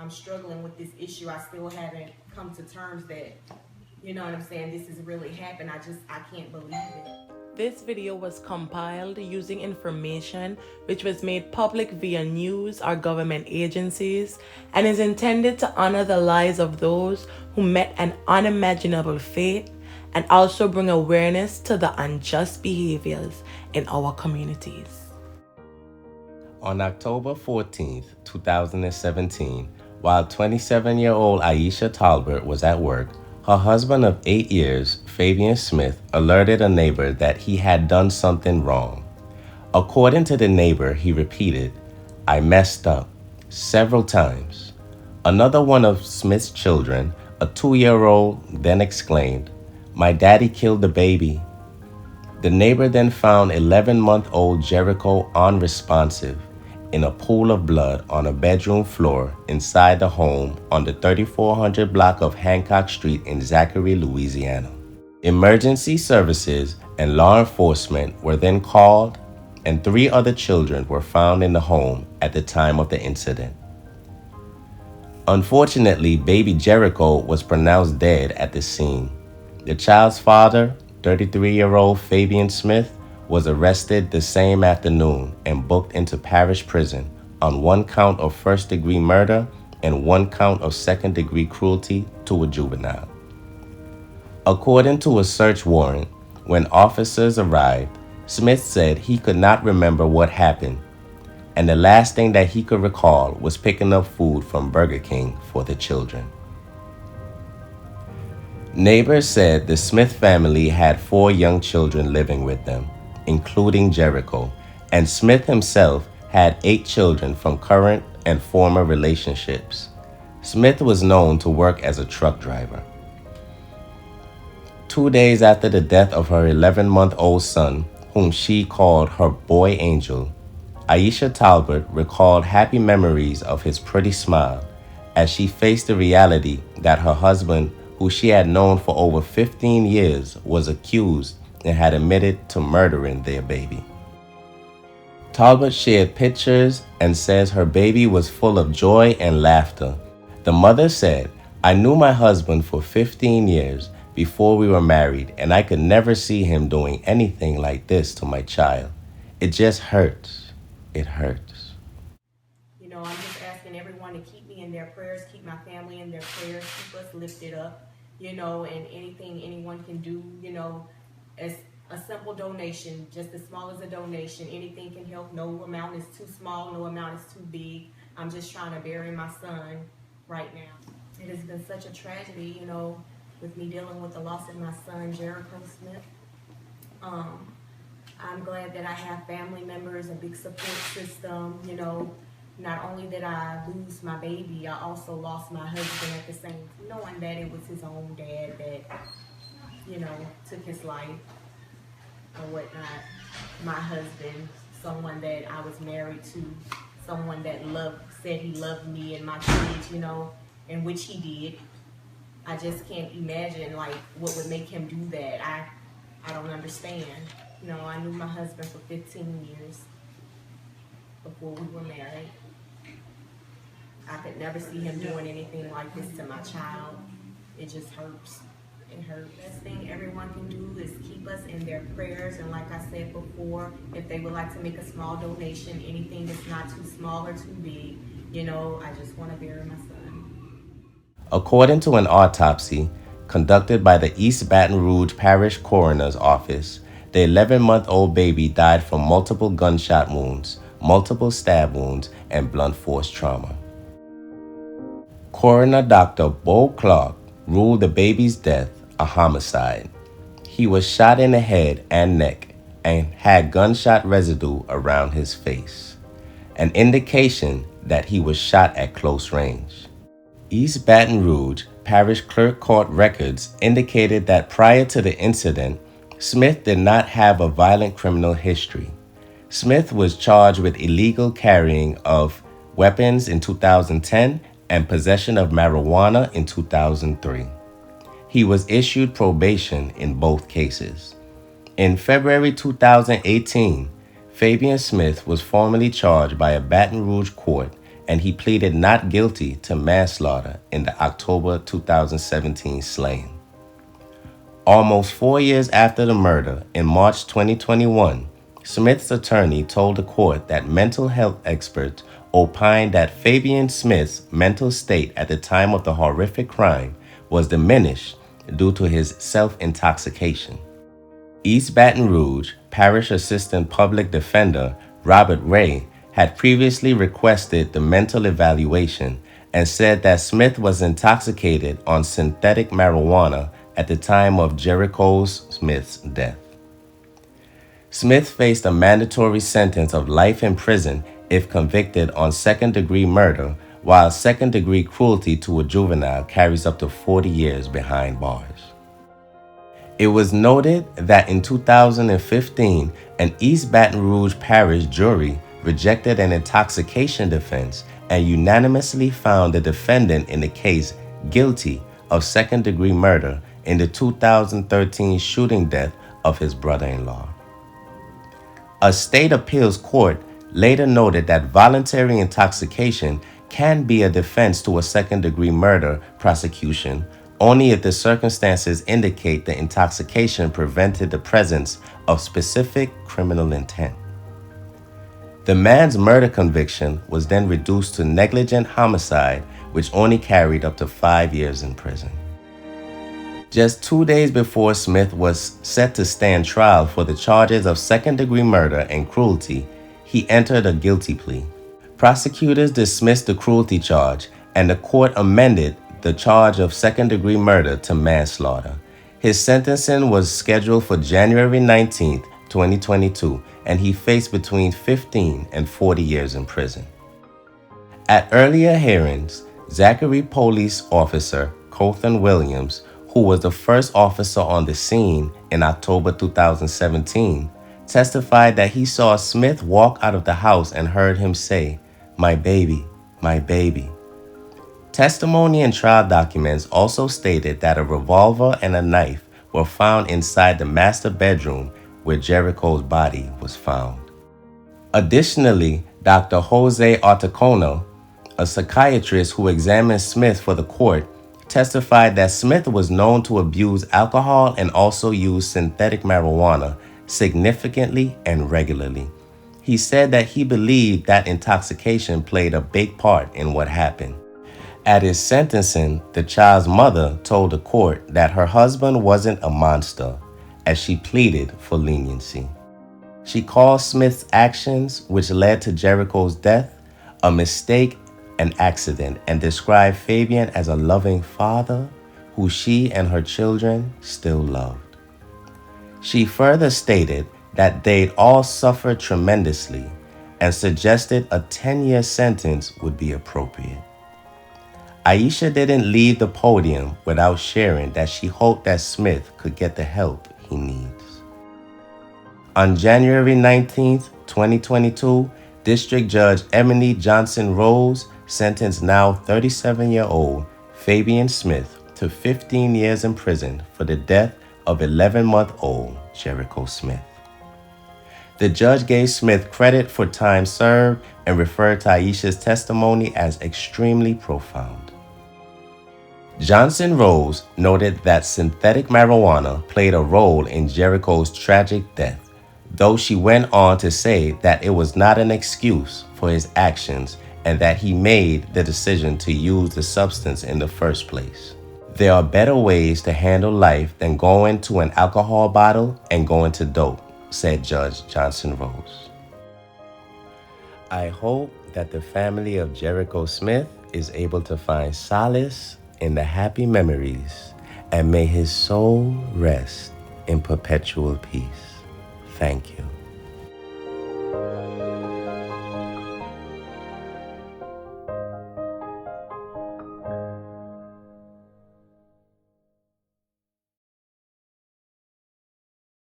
I'm struggling with this issue. I still haven't come to terms that, you know what I'm saying, this has really happened. I can't believe it. This video was compiled using information which was made public via news or government agencies and is intended to honor the lives of those who met an unimaginable fate and also bring awareness to the unjust behaviors in our communities. On October 14, 2017, while 27-year-old Iesha Tolbert was at work, her husband of 8 years, Fabian Smith, alerted a neighbor that he had done something wrong. According to the neighbor, he repeated, "I messed up," several times. Another one of Smith's children, a 2-year-old, then exclaimed, "My daddy killed the baby." The neighbor then found 11-month-old Jericho unresponsive in a pool of blood on a bedroom floor inside the home on the 3400 block of Hancock Street in Zachary, Louisiana. Emergency services and law enforcement were then called, and 3 other children were found in the home at the time of the incident. Unfortunately, baby Jericho was pronounced dead at the scene. The child's father, 33-year-old Fabian Smith, was arrested the same afternoon and booked into parish prison on 1 count of first-degree murder and 1 count of second-degree cruelty to a juvenile. According to a search warrant, when officers arrived, Smith said he could not remember what happened, and the last thing that he could recall was picking up food from Burger King for the children. Neighbors said the Smith family had 4 young children living with them, including Jericho, and Smith himself had 8 children from current and former relationships. Smith was known to work as a truck driver. 2 days after the death of her 11-month-old son, whom she called her boy angel, Iesha Tolbert recalled happy memories of his pretty smile as she faced the reality that her husband, who she had known for over 15 years, was accused and had admitted to murdering their baby. Tolbert shared pictures and says her baby was full of joy and laughter. The mother said, "I knew my husband for 15 years before we were married, and I could never see him doing anything like this to my child. It just hurts. It hurts." You know, I'm just asking everyone to keep me in their prayers, keep my family in their prayers, keep us lifted up, you know, and anything anyone can do, you know, as a simple donation, just as small as a donation, anything can help. No amount is too small, no amount is too big. I'm just trying to bury my son right now. It has been such a tragedy, you know, with me dealing with the loss of my son, Jericho Smith. I'm glad that I have family members, a big support system, you know. Not only did I lose my baby, I also lost my husband at the same time, knowing that it was his own dad that, you know, took his life or whatnot. My husband, someone that I was married to, someone that said he loved me and my kids, you know, and which he did. I just can't imagine, like, what would make him do that. I don't understand. You know, I knew my husband for 15 years before we were married. I could never see him doing anything like this to my child. It just hurts. It hurts. The best thing everyone can do is keep us in their prayers. And like I said before, if they would like to make a small donation, anything that's not too small or too big, you know, I just want to bury my son. According to an autopsy conducted by the East Baton Rouge Parish Coroner's Office, the 11-month-old baby died from multiple gunshot wounds, multiple stab wounds, and blunt force trauma. Coroner Dr. Bo Clark ruled the baby's death a homicide. He was shot in the head and neck and had gunshot residue around his face, an indication that he was shot at close range. East Baton Rouge Parish Clerk Court records indicated that prior to the incident, Smith did not have a violent criminal history. Smith was charged with illegal carrying of weapons in 2010 and possession of marijuana in 2003. He was issued probation in both cases. In February 2018, Fabian Smith was formally charged by a Baton Rouge court and he pleaded not guilty to manslaughter in the October 2017 slaying. Almost 4 years after the murder, in March 2021, Smith's attorney told the court that mental health experts opined that Fabian Smith's mental state at the time of the horrific crime was diminished due to his self-intoxication. East Baton Rouge Parish Assistant Public Defender Robert Ray had previously requested the mental evaluation and said that Smith was intoxicated on synthetic marijuana at the time of Jericho Smith's death. Smith faced a mandatory sentence of life in prison if convicted on second-degree murder, while second-degree cruelty to a juvenile carries up to 40 years behind bars. It was noted that in 2015, an East Baton Rouge Parish jury rejected an intoxication defense and unanimously found the defendant in the case guilty of second-degree murder in the 2013 shooting death of his brother-in-law. A state appeals court later noted that voluntary intoxication can be a defense to a second-degree murder prosecution only if the circumstances indicate the intoxication prevented the presence of specific criminal intent. The man's murder conviction was then reduced to negligent homicide, which only carried up to 5 years in prison. Just 2 days before Smith was set to stand trial for the charges of second-degree murder and cruelty, he entered a guilty plea. Prosecutors dismissed the cruelty charge, and the court amended the charge of second-degree murder to manslaughter. His sentencing was scheduled for January 19, 2022, and he faced between 15 and 40 years in prison. At earlier hearings, Zachary Police Officer Cothan Williams, who was the first officer on the scene in October 2017, testified that he saw Smith walk out of the house and heard him say, "My baby, my baby." Testimony and trial documents also stated that a revolver and a knife were found inside the master bedroom where Jericho's body was found. Additionally, Dr. Jose Artacono, a psychiatrist who examined Smith for the court, testified that Smith was known to abuse alcohol and also use synthetic marijuana significantly and regularly. He said that he believed that intoxication played a big part in what happened. At his sentencing, the child's mother told the court that her husband wasn't a monster, as she pleaded for leniency. She called Smith's actions, which led to Jericho's death, a mistake, an accident, and described Fabian as a loving father who she and her children still loved. She further stated that they'd all suffered tremendously and suggested a 10-year sentence would be appropriate. Iesha didn't leave the podium without sharing that she hoped that Smith could get the help he needs. On January 19, 2022, District Judge Emily Johnson Rose sentenced now 37-year-old Fabian Smith to 15 years in prison for the death of 11-month-old Jericho Smith. The judge gave Smith credit for time served and referred to Iesha's testimony as extremely profound. Johnson Rose noted that synthetic marijuana played a role in Jericho's tragic death, though she went on to say that it was not an excuse for his actions and that he made the decision to use the substance in the first place. There are better ways to handle life than going to an alcohol bottle and going to dope, said Judge Johnson Rose. I hope that the family of Jericho Smith is able to find solace in the happy memories, and may his soul rest in perpetual peace. Thank you.